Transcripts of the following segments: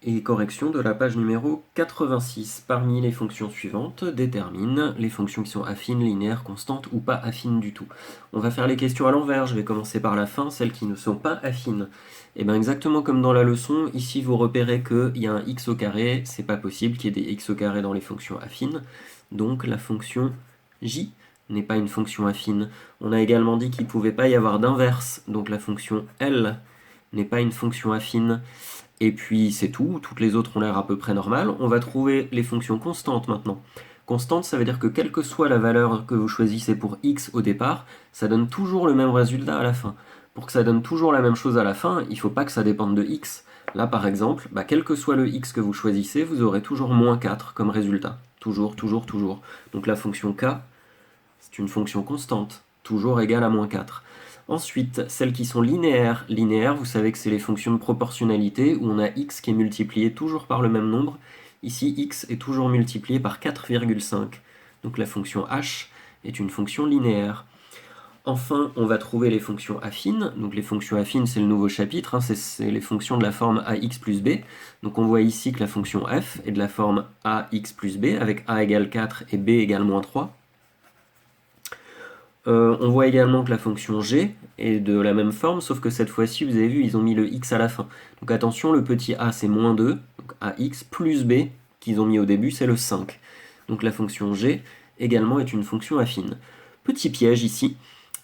Et correction de la page numéro 86. Parmi les fonctions suivantes, détermine les fonctions qui sont affines, linéaires, constantes ou pas affines du tout. On va faire les questions à l'envers, je vais commencer par la fin, celles qui ne sont pas affines. Et bien exactement comme dans la leçon, ici vous repérez qu'il y a un x au carré, c'est pas possible qu'il y ait des x au carré dans les fonctions affines. Donc la fonction j n'est pas une fonction affine. On a également dit qu'il ne pouvait pas y avoir d'inverse, donc la fonction L n'est pas une fonction affine. Et puis c'est tout, toutes les autres ont l'air à peu près normales. On va trouver les fonctions constantes maintenant. Constante, ça veut dire que quelle que soit la valeur que vous choisissez pour x au départ, ça donne toujours le même résultat à la fin. Pour que ça donne toujours la même chose à la fin, il ne faut pas que ça dépende de x. Là par exemple, quel que soit le x que vous choisissez, vous aurez toujours moins 4 comme résultat. Toujours, toujours, toujours. Donc la fonction k, c'est une fonction constante, toujours égale à moins 4. Ensuite, celles qui sont linéaires. Linéaires, vous savez que c'est les fonctions de proportionnalité où on a x qui est multiplié toujours par le même nombre. Ici, x est toujours multiplié par 4,5. Donc la fonction h est une fonction linéaire. Enfin, on va trouver les fonctions affines. Donc les fonctions affines, c'est le nouveau chapitre, hein, c'est les fonctions de la forme ax plus b. Donc on voit ici que la fonction f est de la forme ax plus b, avec a égale 4 et b égale moins 3. On voit également que la fonction g est de la même forme, sauf que cette fois-ci, vous avez vu, ils ont mis le x à la fin. Donc attention, le petit a c'est moins 2, donc ax plus b qu'ils ont mis au début, c'est le 5. Donc la fonction g également est une fonction affine. Petit piège ici,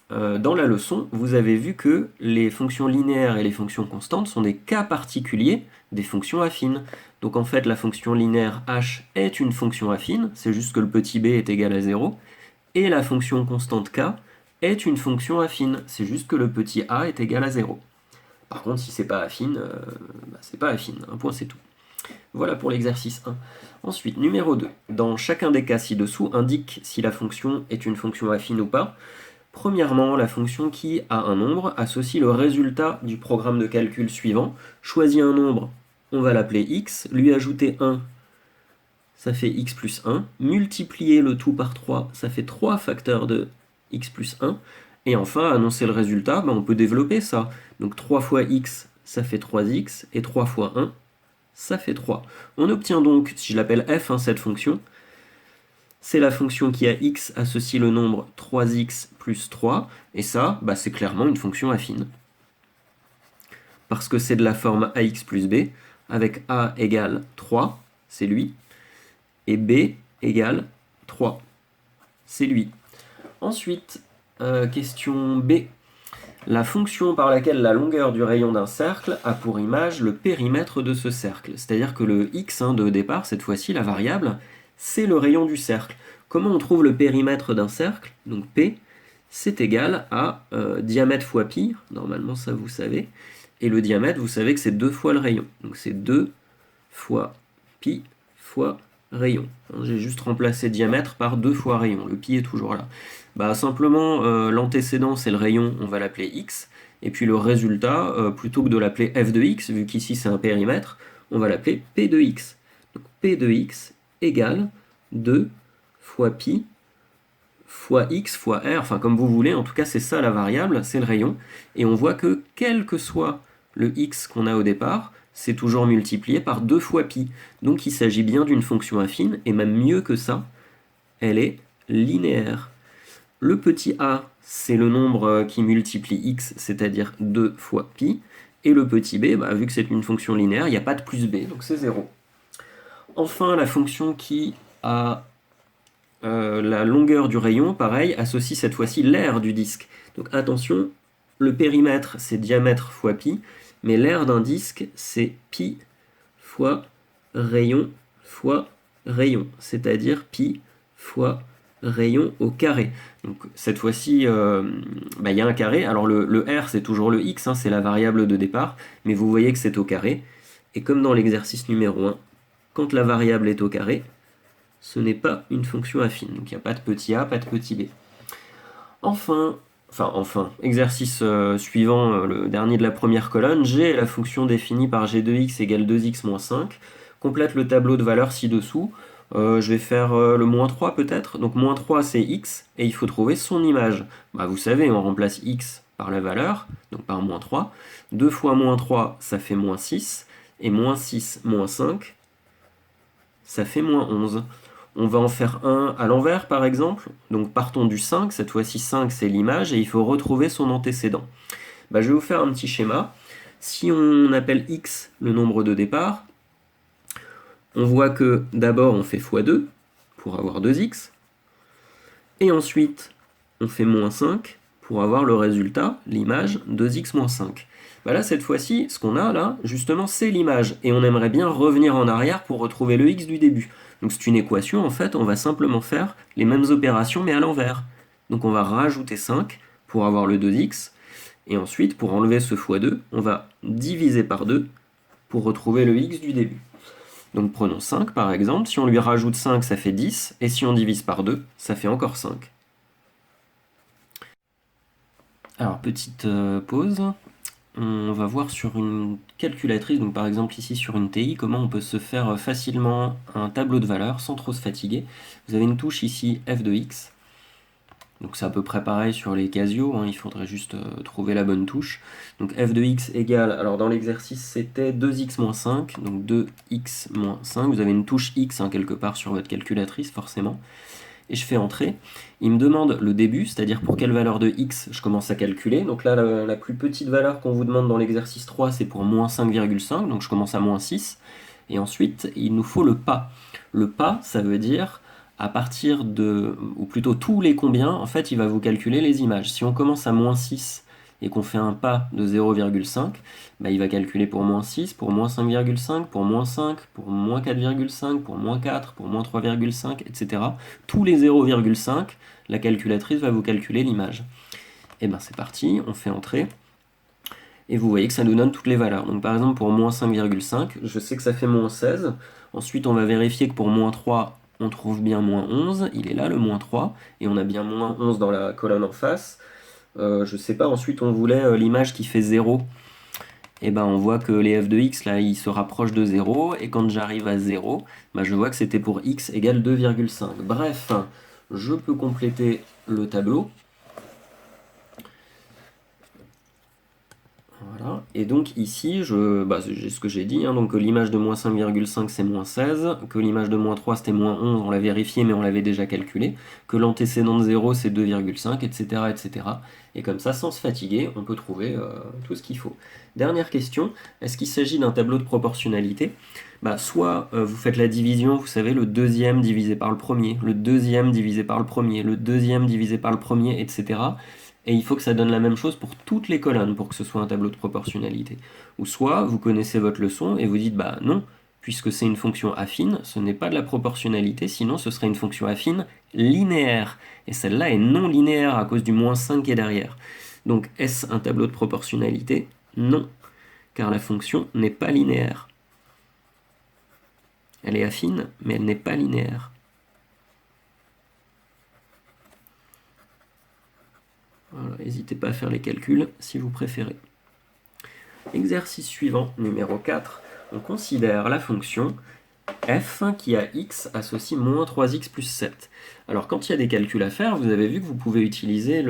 dans la leçon, vous avez vu que les fonctions linéaires et les fonctions constantes sont des cas particuliers des fonctions affines. Donc en fait, la fonction linéaire h est une fonction affine, c'est juste que le petit b est égal à 0, et la fonction constante k est une fonction affine, c'est juste que le petit a est égal à 0. Par contre, si c'est pas affine, c'est pas affine, un point c'est tout. Voilà pour l'exercice 1. Ensuite, numéro 2. Dans chacun des cas ci-dessous, indique si la fonction est une fonction affine ou pas. Premièrement, la fonction qui a un nombre associe le résultat du programme de calcul suivant. Choisit un nombre, on va l'appeler x, lui ajouter 1, ça fait x plus 1. Multiplier le tout par 3, ça fait 3 facteurs de x plus 1. Et enfin, annoncer le résultat, on peut développer ça. Donc 3 fois x, ça fait 3x, et 3 fois 1, ça fait 3. On obtient donc, si je l'appelle f, cette fonction, c'est la fonction qui a x associe le nombre 3x plus 3, et ça, c'est clairement une fonction affine. Parce que c'est de la forme ax plus b, avec a égale 3, c'est lui, et b égale 3. C'est lui. Ensuite, question B. La fonction par laquelle la longueur du rayon d'un cercle a pour image le périmètre de ce cercle. C'est-à-dire que le x de départ, cette fois-ci, la variable, c'est le rayon du cercle. Comment on trouve le périmètre d'un cercle? Donc P, c'est égal à diamètre fois pi. Normalement, ça, vous savez. Et le diamètre, vous savez que c'est 2 fois le rayon. Donc c'est 2 fois pi fois rayon. J'ai juste remplacé diamètre par 2 fois rayon. Le pi est toujours là. Simplement, l'antécédent, c'est le rayon, on va l'appeler x. Et puis le résultat, plutôt que de l'appeler f de x, vu qu'ici c'est un périmètre, on va l'appeler p de x. Donc p de x égale 2 fois pi fois x fois r, enfin comme vous voulez, en tout cas c'est ça la variable, c'est le rayon. Et on voit que quel que soit le x qu'on a au départ, c'est toujours multiplié par 2 fois pi. Donc il s'agit bien d'une fonction affine, et même mieux que ça, elle est linéaire. Le petit a, c'est le nombre qui multiplie x, c'est-à-dire 2 fois pi, et le petit b, vu que c'est une fonction linéaire, il n'y a pas de plus b, donc c'est 0. Enfin, la fonction qui a la longueur du rayon, pareil, associe cette fois-ci l'aire du disque. Donc attention, le périmètre, c'est diamètre fois pi, mais l'aire d'un disque, c'est pi fois rayon, c'est-à-dire pi fois rayon au carré. Donc cette fois-ci, il y a un carré. Alors le r, c'est toujours le x, c'est la variable de départ, mais vous voyez que c'est au carré. Et comme dans l'exercice numéro 1, quand la variable est au carré, ce n'est pas une fonction affine. Donc il n'y a pas de petit a, pas de petit b. Enfin, exercice suivant, le dernier de la première colonne, g est la fonction définie par g de x égale 2x moins 5. Complète le tableau de valeurs ci-dessous. Je vais faire le moins 3 peut-être. Donc moins 3 c'est x, et il faut trouver son image. Vous savez, on remplace x par la valeur, donc par moins 3. 2 fois moins 3, ça fait moins 6. Et moins 6, moins 5, ça fait moins 11. On va en faire un à l'envers par exemple. Donc partons du 5, cette fois-ci 5 c'est l'image et il faut retrouver son antécédent. Je vais vous faire un petit schéma. Si on appelle x le nombre de départ, on voit que d'abord on fait x2 pour avoir 2x. Et ensuite on fait moins 5 pour avoir le résultat, l'image 2x moins 5. Là cette fois-ci, ce qu'on a là, justement c'est l'image. Et on aimerait bien revenir en arrière pour retrouver le x du début. Donc c'est une équation, en fait, on va simplement faire les mêmes opérations mais à l'envers. Donc on va rajouter 5 pour avoir le 2x. Et ensuite, pour enlever ce x2, on va diviser par 2 pour retrouver le x du début. Donc prenons 5 par exemple, si on lui rajoute 5 ça fait 10, et si on divise par 2, ça fait encore 5. Alors petite pause, on va voir sur une calculatrice, donc par exemple ici sur une TI, comment on peut se faire facilement un tableau de valeurs sans trop se fatiguer. Vous avez une touche ici f de x. Donc c'est à peu près pareil sur les Casio, il faudrait juste trouver la bonne touche. Donc f de x égale, alors dans l'exercice c'était 2x moins 5, donc 2x moins 5, vous avez une touche x quelque part sur votre calculatrice forcément. Et je fais entrer, il me demande le début, c'est-à-dire pour quelle valeur de x je commence à calculer. Donc là la plus petite valeur qu'on vous demande dans l'exercice 3 c'est pour moins 5,5, donc je commence à moins 6. Et ensuite il nous faut le pas. Le pas ça veut dire à partir de, ou plutôt tous les combien, en fait, il va vous calculer les images. Si on commence à moins 6 et qu'on fait un pas de 0,5, il va calculer pour moins 6, pour moins 5,5, pour moins 5, pour moins 4,5, pour moins 4, pour moins 3,5, etc. Tous les 0,5, la calculatrice va vous calculer l'image. Et c'est parti, on fait entrer. Et vous voyez que ça nous donne toutes les valeurs. Donc par exemple, pour moins 5,5, je sais que ça fait moins 16. Ensuite, on va vérifier que pour moins 3, on trouve bien moins 11, il est là le moins 3, et on a bien moins 11 dans la colonne en face. Je sais pas, ensuite on voulait l'image qui fait 0. Et on voit que les f de x, là, ils se rapprochent de 0, et quand j'arrive à 0, je vois que c'était pour x égale 2,5. Bref, je peux compléter le tableau. Voilà. Et donc ici, j'ai ce que j'ai dit, donc que l'image de moins 5,5 c'est moins 16, que l'image de moins 3 c'était moins 11, on l'a vérifié mais on l'avait déjà calculé, que l'antécédent de 0 c'est 2,5, etc., etc. Et comme ça, sans se fatiguer, on peut trouver tout ce qu'il faut. Dernière question, est-ce qu'il s'agit d'un tableau de proportionnalité? Soit vous faites la division, vous savez, le deuxième divisé par le premier, le deuxième divisé par le premier, le deuxième divisé par le premier, etc. Et il faut que ça donne la même chose pour toutes les colonnes pour que ce soit un tableau de proportionnalité. Ou soit vous connaissez votre leçon et vous dites non, puisque c'est une fonction affine, ce n'est pas de la proportionnalité, sinon ce serait une fonction affine linéaire. Et celle-là est non linéaire à cause du moins 5 qui est derrière. Donc est-ce un tableau de proportionnalité? Non, car la fonction n'est pas linéaire. Elle est affine, mais elle n'est pas linéaire. Voilà, n'hésitez pas à faire les calculs si vous préférez. Exercice suivant, numéro 4, on considère la fonction f qui a x associe moins 3x plus 7. Alors quand il y a des calculs à faire, vous avez vu que vous pouvez utiliser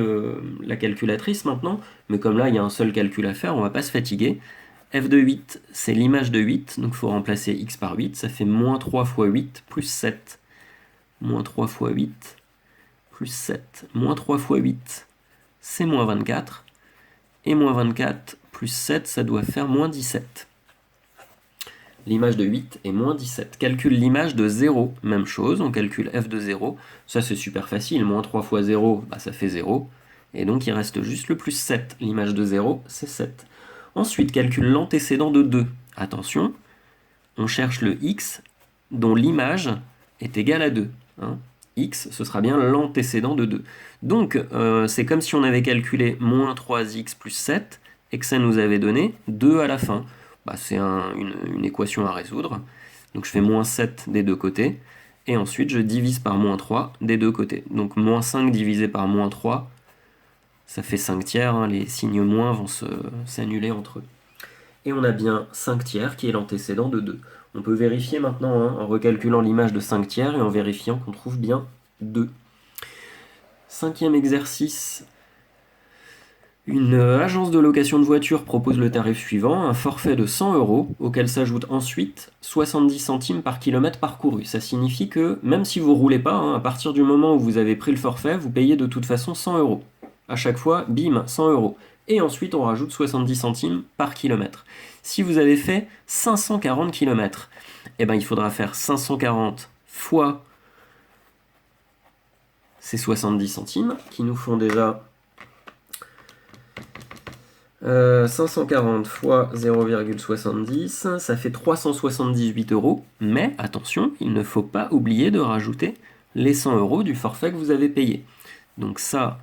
la calculatrice maintenant, mais comme là il y a un seul calcul à faire, on ne va pas se fatiguer. f de 8, c'est l'image de 8, donc il faut remplacer x par 8, ça fait moins 3 fois 8 plus 7. Moins 3 fois 8 plus 7. Moins 3 fois 8, c'est moins 24. Et moins 24 plus 7, ça doit faire moins 17. L'image de 8 est moins 17. Calcule l'image de 0, même chose, on calcule f de 0. Ça c'est super facile, moins 3 fois 0, ça fait 0. Et donc il reste juste le plus 7. L'image de 0, c'est 7. Ensuite, calcule l'antécédent de 2. Attention, on cherche le x dont l'image est égale à 2. X, ce sera bien l'antécédent de 2. Donc, c'est comme si on avait calculé moins 3x plus 7 et que ça nous avait donné 2 à la fin. C'est une équation à résoudre. Donc je fais moins 7 des deux côtés. Et ensuite, je divise par moins 3 des deux côtés. Donc moins 5 divisé par moins 3, ça fait 5 tiers. Les signes moins vont s'annuler entre eux. Et on a bien 5 tiers qui est l'antécédent de 2. On peut vérifier maintenant en recalculant l'image de 5 tiers et en vérifiant qu'on trouve bien 2. Cinquième exercice, Une agence de location de voiture propose le tarif suivant, un forfait de 100 € auquel s'ajoute ensuite 70 centimes par kilomètre parcouru. Ça signifie que même si vous ne roulez pas, à partir du moment où vous avez pris le forfait, vous payez de toute façon 100 €. À chaque fois, bim, 100 €. Et ensuite, on rajoute 70 centimes par kilomètre. Si vous avez fait 540 km, eh ben, il faudra faire 540 fois ces 70 centimes, qui nous font déjà 540 fois 0,70, ça fait 378 €. Mais attention, il ne faut pas oublier de rajouter les 100 € du forfait que vous avez payé. Donc ça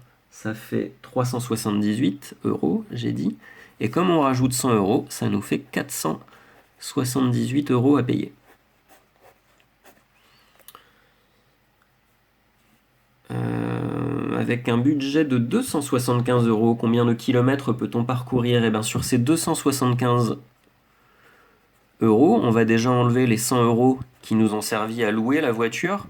fait 378 €, j'ai dit. Et comme on rajoute 100 €, ça nous fait 478 € à payer. Avec un budget de 275 €, combien de kilomètres peut-on parcourir? Et bien sur ces 275 €, on va déjà enlever les 100 € qui nous ont servi à louer la voiture.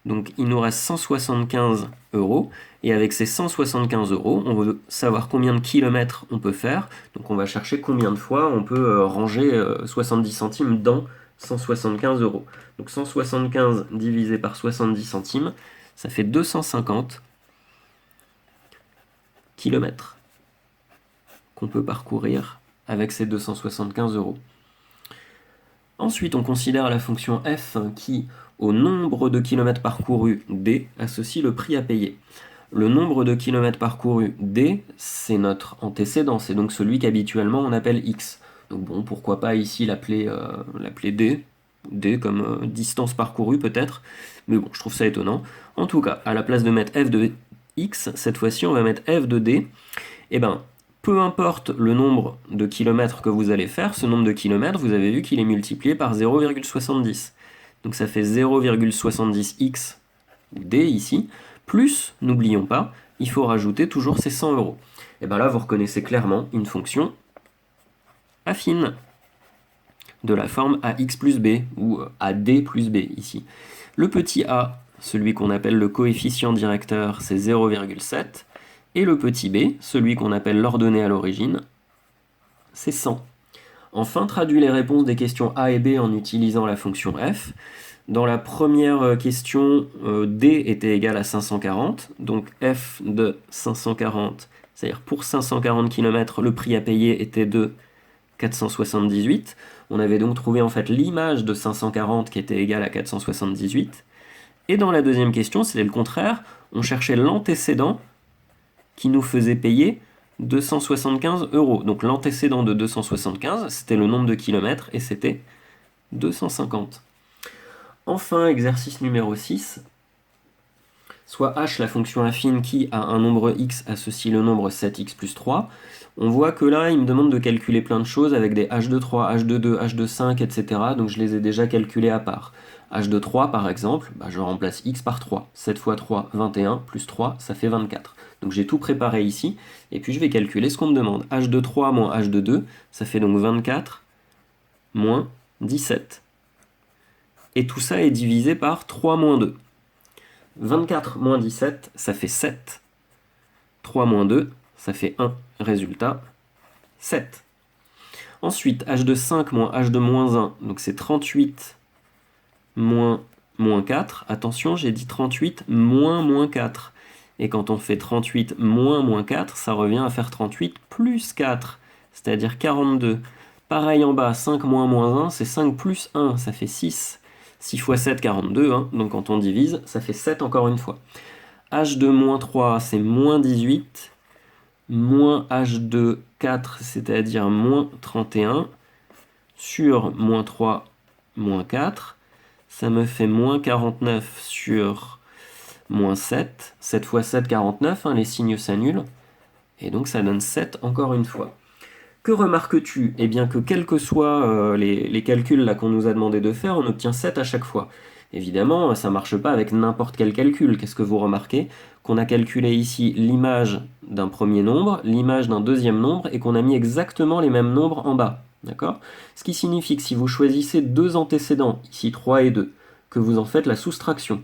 Donc il nous reste 175 €. Et avec ces 175 €, on veut savoir combien de kilomètres on peut faire. Donc on va chercher combien de fois on peut ranger 70 centimes dans 175 €. Donc 175 divisé par 70 centimes, ça fait 250 kilomètres qu'on peut parcourir avec ces 275 €. Ensuite, on considère la fonction f qui, au nombre de kilomètres parcourus d, associe le prix à payer. Le nombre de kilomètres parcourus d, c'est notre antécédent, c'est donc celui qu'habituellement on appelle x. Donc bon, pourquoi pas ici l'appeler d comme distance parcourue peut-être, mais bon, je trouve ça étonnant. En tout cas, à la place de mettre f de x, cette fois-ci on va mettre f de d. Et ben, peu importe le nombre de kilomètres que vous allez faire, ce nombre de kilomètres, vous avez vu qu'il est multiplié par 0,70. Donc ça fait 0,70x d ici, plus, n'oublions pas, il faut rajouter toujours ces 100 €. Et bien là, vous reconnaissez clairement une fonction affine de la forme ax plus b, ou ad plus b ici. Le petit a, celui qu'on appelle le coefficient directeur, c'est 0,7. Et le petit b, celui qu'on appelle l'ordonnée à l'origine, c'est 100. Enfin, traduis les réponses des questions A et B en utilisant la fonction f. Dans la première question, d était égal à 540, donc f de 540, c'est-à-dire pour 540 km, le prix à payer était de 478. On avait donc trouvé en fait l'image de 540 qui était égale à 478. Et dans la deuxième question, c'était le contraire, on cherchait l'antécédent qui nous faisait payer 275 €. Donc l'antécédent de 275, c'était le nombre de kilomètres, et c'était 250. Enfin, exercice numéro 6. Soit h, la fonction affine qui, à un nombre x, associe le nombre 7x plus 3. On voit que là, il me demande de calculer plein de choses avec des h de 3, h de 2, h de 5, etc. Donc je les ai déjà calculés à part. h de 3, par exemple, je remplace x par 3. 7 fois 3, 21, plus 3, ça fait 24. Donc j'ai tout préparé ici, et puis je vais calculer ce qu'on me demande. h de 3 moins h de 2, ça fait donc 24 moins 17. Et tout ça est divisé par 3 moins 2. 24 moins 17, ça fait 7. 3 moins 2, ça fait 1. Résultat, 7. Ensuite, h de 5 moins h de moins 1, donc c'est 38 moins 4. Attention, j'ai dit 38 moins 4. Et quand on fait 38 moins 4, ça revient à faire 38 plus 4, c'est-à-dire 42. Pareil en bas, 5 moins 1, c'est 5 plus 1, ça fait 6. 6 fois 7, 42, donc quand on divise, ça fait 7 encore une fois. h de moins 3, c'est moins 18, moins h de 4, c'est-à-dire moins 31, sur moins 3, moins 4, ça me fait moins 49 sur moins 7. 7 fois 7, 49, les signes s'annulent, et donc ça donne 7 encore une fois. Que remarques-tu? Eh bien que quels que soient les calculs là qu'on nous a demandé de faire, on obtient 7 à chaque fois. Évidemment, ça ne marche pas avec n'importe quel calcul. Qu'est-ce que vous remarquez? Qu'on a calculé ici l'image d'un premier nombre, l'image d'un deuxième nombre, et qu'on a mis exactement les mêmes nombres en bas. D'accord? Ce qui signifie que si vous choisissez deux antécédents, ici 3 et 2, que vous en faites la soustraction,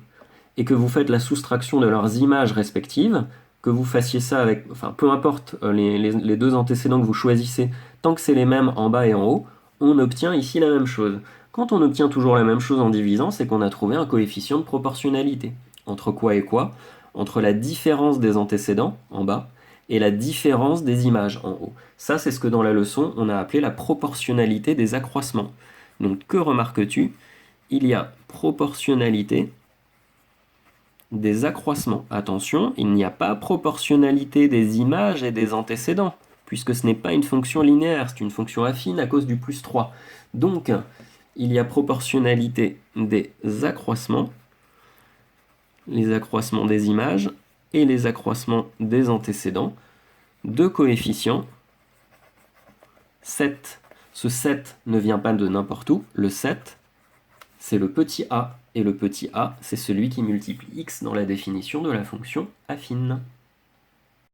et que vous faites la soustraction de leurs images respectives, que vous fassiez ça avec, enfin peu importe les deux antécédents que vous choisissez, tant que c'est les mêmes en bas et en haut, on obtient ici la même chose. Quand on obtient toujours la même chose en divisant, c'est qu'on a trouvé un coefficient de proportionnalité. Entre quoi et quoi? Entre la différence des antécédents, en bas, et la différence des images, en haut. Ça, c'est ce que dans la leçon, on a appelé la proportionnalité des accroissements. Donc, que remarques-tu? Il y a proportionnalité des accroissements. Attention, il n'y a pas proportionnalité des images et des antécédents, puisque ce n'est pas une fonction linéaire, c'est une fonction affine à cause du plus 3. Donc, il y a proportionnalité des accroissements, les accroissements des images et les accroissements des antécédents, deux coefficients, 7. Ce 7 ne vient pas de n'importe où, le 7, c'est le petit a, et le petit a, c'est celui qui multiplie x dans la définition de la fonction affine.